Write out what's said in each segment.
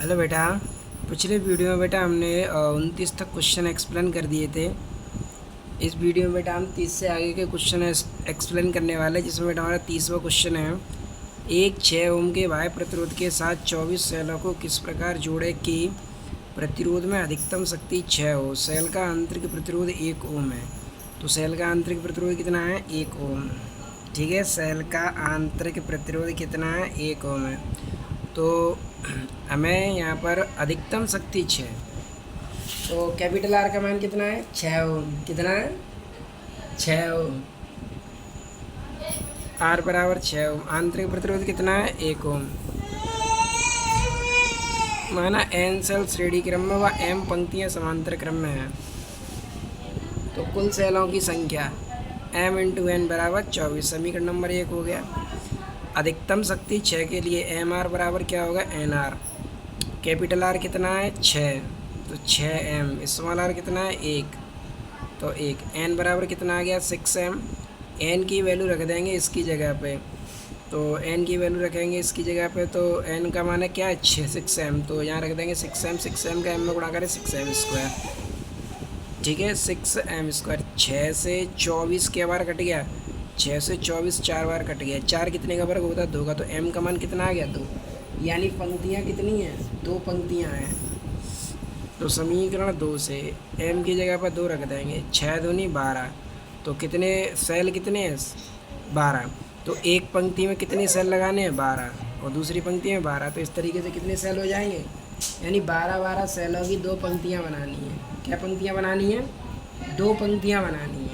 Hello बेटा। पिछले video में बेटा हमने 29 तक क्वेश्चन एक्सप्लेन कर दिए थे। इस वीडियो में बेटा हम 30 से आगे के क्वेश्चन एक्सप्लेन करने वाले हैं, जिसमें बेटा हमारा 30वां क्वेश्चन है। एक 6 ओम के बाह्य प्रतिरोध के साथ 24 सेलों को किस प्रकार जोड़े कि प्रतिरोध में अधिकतम शक्ति 6 हो। सेल का आंतरिक प्रतिरोध 1 ओम है। तो सेल का आंतरिक प्रतिरोध कितना है? 1 ओम। ठीक है, सेल का आंतरिक प्रतिरोध कितना है? 1 ओम है। तो हमें यहाँ पर अधिकतम शक्ति 6, तो कैपिटल आर का मान कितना है? 6 ओम। कितना है? 6 ओम। आर बराबर 6 ओम। आंतरिक प्रतिरोध कितना है? 1 ओम। माना एन सेल श्रेणी क्रम में व एम पंक्तियाँ समांतर क्रम में हैं, तो कुल सेलों की संख्या एम इंटू एन बराबर 24। समीकरण नंबर 1 हो गया। अधिकतम शक्ति 6 के लिए एम आर बराबर क्या होगा? N R. कैपिटल आर कितना है? 6, तो 6 एम। स्मॉल आर कितना है? 1, तो 1। एन बराबर कितना आ गया? 6 एम। एन की वैल्यू रख देंगे इसकी जगह पे, तो एन की वैल्यू रखेंगे इसकी जगह पे, तो एन का मान है क्या है? 6 एम। तो यहाँ रख देंगे 6 एम। 6 एम का एम में गुणा करें 6 एम स्क्वायर। ठीक है, 6 एम स्क्वायर। 6 से 24 के बार कट गया? 6 से 24 4 बार कट गया। 4 कितने का वर्ग होता है? 2 का। तो एम का मान कितना आ गया? 2। यानी पंक्तियाँ कितनी हैं? 2 पंक्तियाँ हैं। तो समीकरण 2 से एम की जगह पर 2 रख देंगे। 6 दूनी 12। तो कितने सेल कितने हैं? 12। तो एक पंक्ति में कितने सेल लगाने हैं? 12, और दूसरी पंक्ति में 12। तो इस तरीके से कितने सेल हो जाएंगे? यानी 12 सेलों की 2 पंक्तियाँ बनानी है। क्या पंक्तियाँ बनानी है? 2 पंक्तियाँ बनानी है।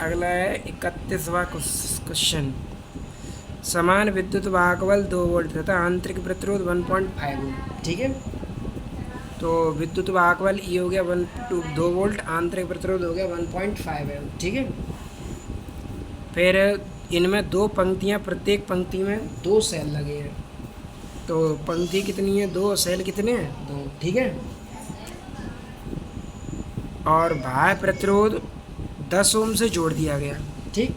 अगला है 31वां क्वेश्चन। समान विद्युत वाहक बल 2 वोल्ट तथा आंतरिक प्रतिरोध 1.5 ओम। ठीक है, तो विद्युत वाहक बल ई हो गया 2 वोल्ट, आंतरिक प्रतिरोध हो गया 1.5 ओम। ठीक है, फिर इनमें 2 पंक्तियां, प्रत्येक पंक्ति में 2 सेल लगे हैं। तो पंक्ति कितनी है? 2। सेल कितने हैं? 2। ठीक है, और बाह्य प्रतिरोध 10 ओम से जोड़ दिया गया। ठीक,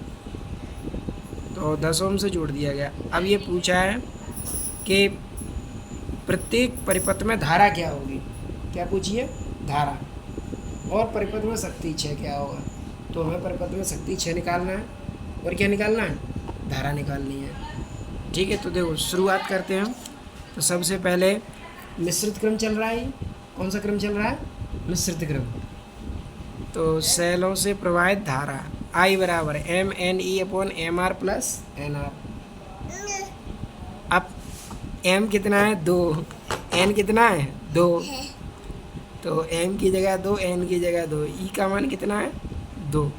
तो 10 ओम से जोड़ दिया गया। अब ये पूछा है कि प्रत्येक परिपथ में धारा क्या होगी। क्या पूछिए? धारा। और परिपथ में शक्ति 6 क्या होगा। तो हमें परिपथ में शक्ति 6 निकालना है, और क्या निकालना है? धारा निकालनी है। ठीक है, तो देखो शुरुआत करते हैं। तो सबसे पहले मिश्रित क्रम चल रहा है। कौन सा क्रम चल रहा है? मिश्रित क्रम। तो सेलों से प्रवाहित धारा आई बराबर M N E upon M R plus N R. अब एम कितना है? 2। एन कितना है? 2। तो एम की जगह 2, एन की जगह 2। ई का मान कितना है? 2।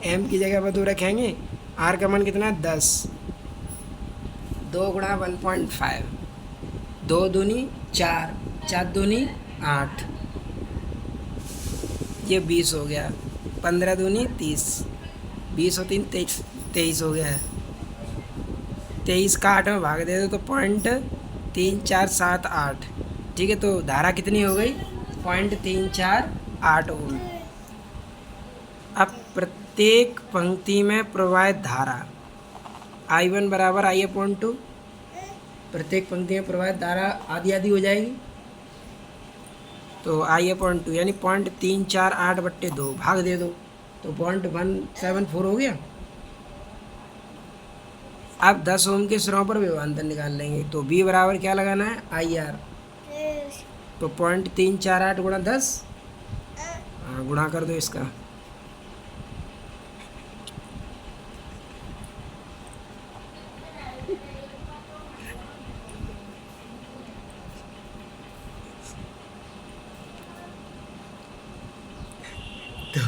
एम की जगह पर 2 रखेंगे। आर का मान कितना है? 10। 2 गुणा 1.5। 2 दूनी 4, 4 दूनी 8, ये 20 हो गया। 15 दूनी 30, 20 और 3 23, 23 हो गया है। 23 का 8 में भाग दे दो तो 0.3478। ठीक है, तो धारा कितनी हो गई? 0.348 ओम। अब प्रत्येक पंक्ति में प्रवाहित धारा I1 बराबर I/2। प्रत्येक पंक्ति में प्रवाहित धारा आधी आधी हो जाएगी, तो I/2 यानी 0.348/2 भाग दे दो, तो 0.174 हो गया। अब 10 ओम के सिरों पर विभवांतर निकाल लेंगे। तो B बराबर क्या लगाना है? IR। तो 0.348 गुणा 10, गुणा कर दो इसका। तो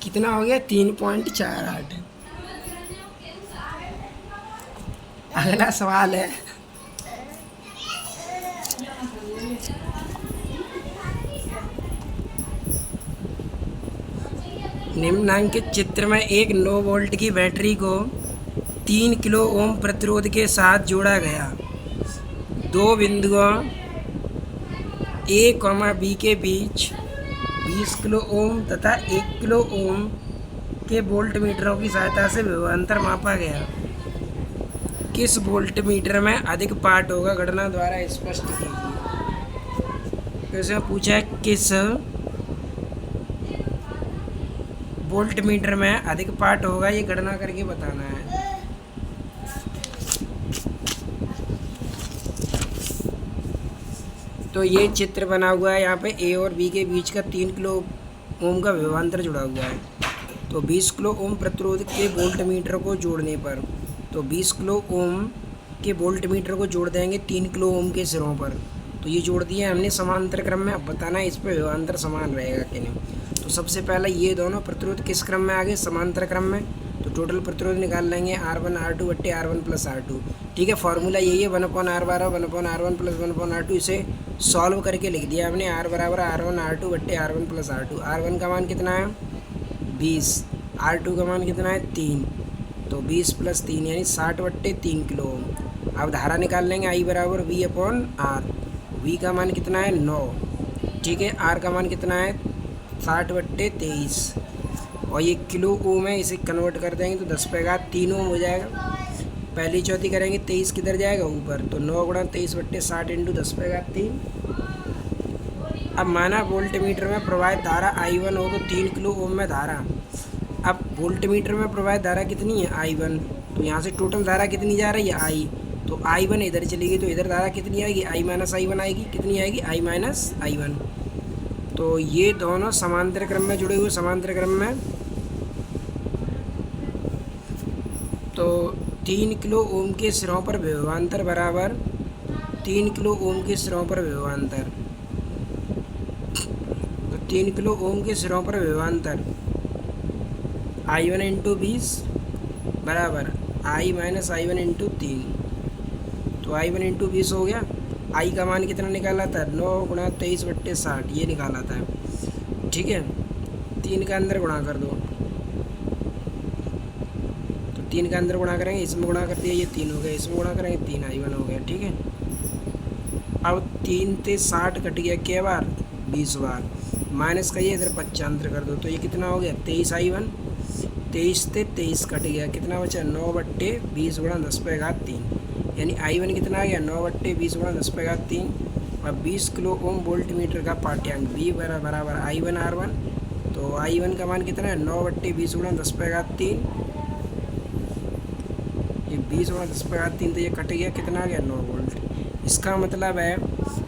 कितना हो गया? 3.48। अगला सवाल है निम्नांकित चित्र में एक 9 वोल्ट की बैटरी को 3 किलो ओम प्रतिरोध के साथ जोड़ा गया। दो बिंदुओं ए कॉमा बी के बीच 20 किलो ओम तथा 1 किलो ओम के वोल्टमीटरों की सहायता से विभवांतर मापा गया। किस वोल्टमीटर में अधिक पाठ होगा गणना द्वारा स्पष्ट कीजिए। जैसे पूछा है किस वोल्टमीटर में अधिक पाठ होगा, ये गणना करके बताना है। तो ये चित्र बना हुआ है, यहाँ पे ए और बी के बीच का 3 किलो ओम का विभवांतर जुड़ा हुआ है। तो 20 किलो ओम प्रतिरोध के वोल्टमीटर को जोड़ने पर, तो 20 किलो ओम के वोल्टमीटर को जोड़ देंगे 3 किलो ओम के सिरों पर। तो ये जोड़ दिया हमने समांतर क्रम में। अब बताना है इस पर विभवांतर समान रहेगा कि नहीं। तो सबसे पहले ये दोनों प्रतिरोध किस क्रम में आ गए, समांतर क्रम में। तो टोटल प्रतिरोध निकाल लेंगे R1 R2 बट्टे R1 प्लस R2। ठीक है, फॉर्मूला यही है 1/R12 1/R1 प्लस 1/R2। इसे सॉल्व करके लिख दिया हमने, R बराबर R1 R2 बट्टे R1 प्लस R2। R1 का मान कितना है 20, R2 का मान कितना है 3, तो 20 प्लस 3 यानी 60 बट्टे 3 किलो ओम। अब धारा निकाल लेंगे I बराबर V/R। V का मान कितना है 9, ठीक है। R का मान कितना है 60 बट्टे 23, और ये किलो ओम है, इसे कन्वर्ट कर देंगे तो 10⁻³ ओम हो जाएगा। पहली चौथी करेंगे 23 किधर जाएगा ऊपर, तो 9 गुणा 23 बट्टे 60 इंटू 10⁻³ अब माना वोल्टमीटर में प्रवाहित धारा I1 हो तो 3 किलो ओम में धारा। अब वोल्टमीटर में प्रवाहित धारा कितनी है I1, तो यहाँ से टोटल धारा कितनी जा रही है I, तो I1 इधर चलेगी तो इधर धारा कितनी आएगी I माइनस I1 आएगी। कितनी आएगी I माइनस I1। तो ये दोनों समांतर क्रम में जुड़े हुए, समांतर क्रम में। तो 3 किलो ओम के सिरों पर विभवांतर बराबर 3 किलो ओम के सिरों पर विभवांतर। तो 3 किलो ओम के सिरों पर विभवांतर I1 इंटू 20 बराबर I माइनस I1 इंटू 3। तो I1 इंटू 20 हो गया। I का मान कितना निकाला था 9 गुणा 23 बट्टे 60, ये निकाला था, ठीक है। 3 का अंदर गुणा कर दो, तो 3 का अंदर गुणा करेंगे, इसमें गुणा कर दिया, ये 3 हो गया, इसमें गुणा करेंगे 3 I1 हो गया, ठीक है। अब 3 से 60 कट गया क्या बार 20 बार, माइनस का ये इधर 95 कर दो, तो ये कितना हो गया 23 I1। 23 से 23 कट गया, कितना बचा 9 बट्टे 20 गुणा 10⁻³, यानी I1 कितना आ गया 9 बट्टे 20 गुणा 10⁻³। अब 20 किलो ओम वोल्टमीटर का पाठ्यांक V बराबर I1 R1। तो I1 का मान कितना है 9 बट्टे 20 गुणा 10⁻³, ये 20 गुणा 10⁻³ तो ये कट गया, कितना आ गया 9 वोल्ट। इसका मतलब है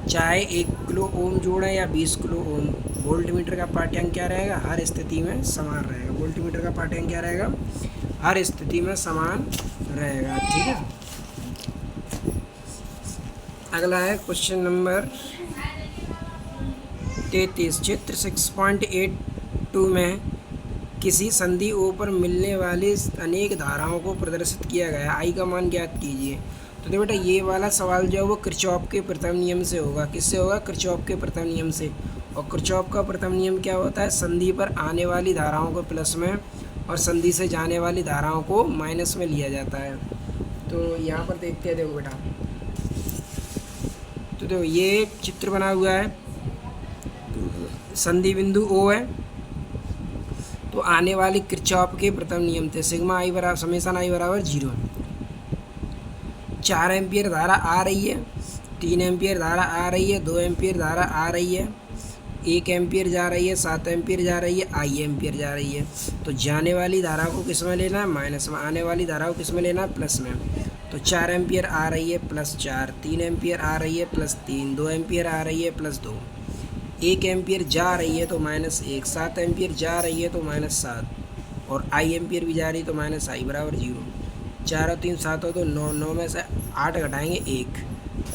चाहे 1 किलो ओम जोड़ें या 20 किलो ओम, वोल्टमीटर का पाठ्यांक क्या रहेगा, हर स्थिति में समान रहेगा। वोल्टमीटर का पाठ्यांक क्या रहेगा, हर स्थिति में समान रहेगा, ठीक है। अगला है क्वेश्चन नंबर 33। चित्र 6.82 में किसी संधि O पर मिलने वाली अनेक धाराओं को प्रदर्शित किया गया। I का मान ज्ञात कीजिए। तो देखो बेटा, ये वाला सवाल जो है वो किरचॉफ के प्रथम नियम से होगा। किससे होगा, किरचॉफ के प्रथम नियम से। और किरचॉफ का प्रथम नियम क्या होता है, संधि पर आने वाली धाराओं को प्लस में और संधि से जाने वाली धाराओं को माइनस में लिया जाता है। तो यहाँ पर देखते हैं, देखो बेटा, तो देखो ये चित्र बना हुआ है, संधि बिंदु O है, तो आने वाली किरचॉफ के प्रथम नियम थे सिग्मा I बराबर समेशन I बराबर 0। 4 एम्पियर धारा आ रही है, 3 एम्पियर धारा आ रही है, 2 एम्पियर धारा आ रही है, 1 एम्पियर जा रही है, 7 एम्पियर जा रही है, I एम्पियर जा रही है। तो जाने वाली धारा को किस में लेना है, माइनस में। आने वाली धारा को किस में लेना है, प्लस में। तो 4 एम्पियर आ रही है प्लस 4, 3 एम्पियर आ रही है प्लस 3, 2 एम्पियर आ रही है प्लस 2, 1 एम्पियर जा रही है तो -1, 7 एम्पियर जा रही है तो -7, और I एम्पियर भी जा रही है तो -I बराबर 0। 4 और 3 7 हो तो 9, 9 में से 8 घटाएंगे 1,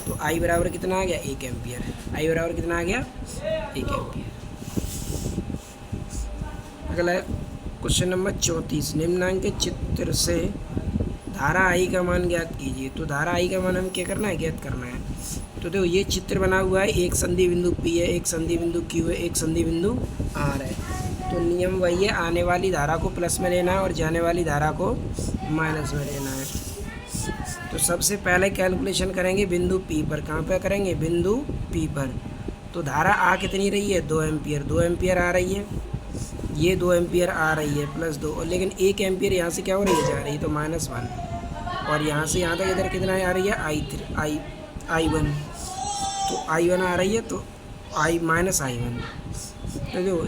तो I बराबर कितना आ गया 1 एम्पियर। I बराबर कितना आ गया 1 एम्पियर। अगला क्वेश्चन नंबर 34। निम्नांकित चित्र से धारा I का मान ज्ञात कीजिए। तो धारा I का मान हम क्या करना है, ज्ञात करना है। तो देखो ये चित्र बना हुआ है, एक संधि बिंदु P है, एक संधि बिंदु Q है, एक संधि बिंदु R है। तो तो नियम वही है, आने वाली धारा को प्लस में लेना है और जाने वाली धारा को माइनस में लेना है। तो सबसे पहले कैलकुलेशन करेंगे बिंदु पी पर। कहाँ पर करेंगे? बिंदु पी पर। तो धारा आ कितनी रही है? 2 एम्पियर। 2 एम्पियर आ रही है, ये 2 एम्पियर आ रही है प्लस 2, और लेकिन 1 एम्पियर यहाँ से क्या हो रही है? जा रही है, तो -1। और यहाँ से यहाँ तक इधर कितना आ रही है? I1। तो I1 आ रही है, तो -I1। तो जो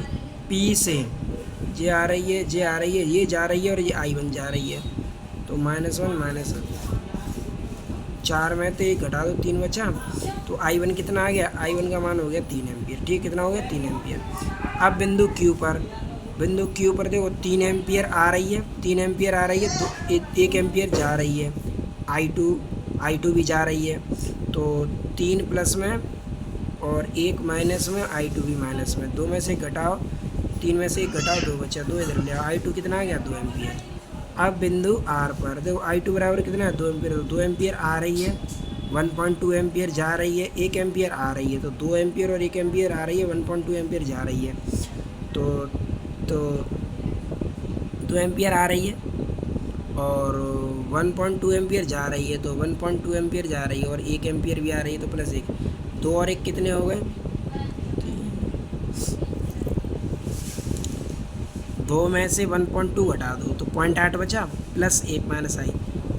P से ये आ रही है, ये आ रही है, ये जा रही है और ये I1 जा रही है, तो -1 4 में तो 1 घटा दो, 3 बचा। तो I1 कितना आ गया? I1 का मान हो गया 3 एम्पियर। ठीक, कितना हो गया? 3 एम्पियर। अब बिंदु Q पर, बिंदु Q पर देखो 3 एम्पियर आ रही है, 3 एम्पियर आ रही है, तो 1 एम्पियर जा रही है। I2 भी जा रही है, तो 3 प्लस में और 1 माइनस में, I2 भी माइनस में। 2 में से घटाओ, 3 में से 1 घटाओ, 2 बचा, 2 इधर ले आओ। I2 कितना आ गया? 2 एम्पियर। अब बिंदु R पर देखो I2 बराबर कितना है? 2 एम्पियर। तो 2 एम्पियर आ रही है, 1.2 एम्पियर जा रही है, 1 एम्पियर आ रही है, तो 2 एम्पियर और 1 एम्पियर आ रही है, 1.2 एम्पियर जा रही है। तो 2 एम्पियर आ रही है और 1.2 एम्पियर जा रही है, तो 1.2 एम्पियर जा रही है और 1 एम्पियर भी आ रही है, तो प्लस 1, 2 और 1 कितने हो गए? 2 में से 1.2 घटा दो, तो 0.8 बचा, प्लस 1 माइनस I,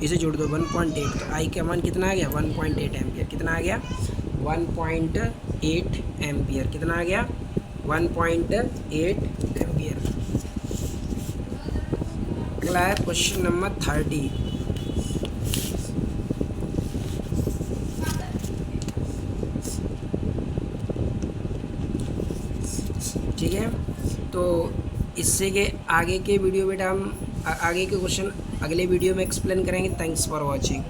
इसे जोड़ दो 1.8। तो I का मान कितना आ गया? 1.8 एम्पियर। कितना आ गया? 1.8 एम्पियर। कितना आ गया? 1.8 एम्पियर। अगला है क्वेश्चन नंबर 30। ठीक है, तो इससे के आगे के वीडियो बेटा हम आगे के क्वेश्चन अगले वीडियो में एक्सप्लेन करेंगे। Thanks for watching.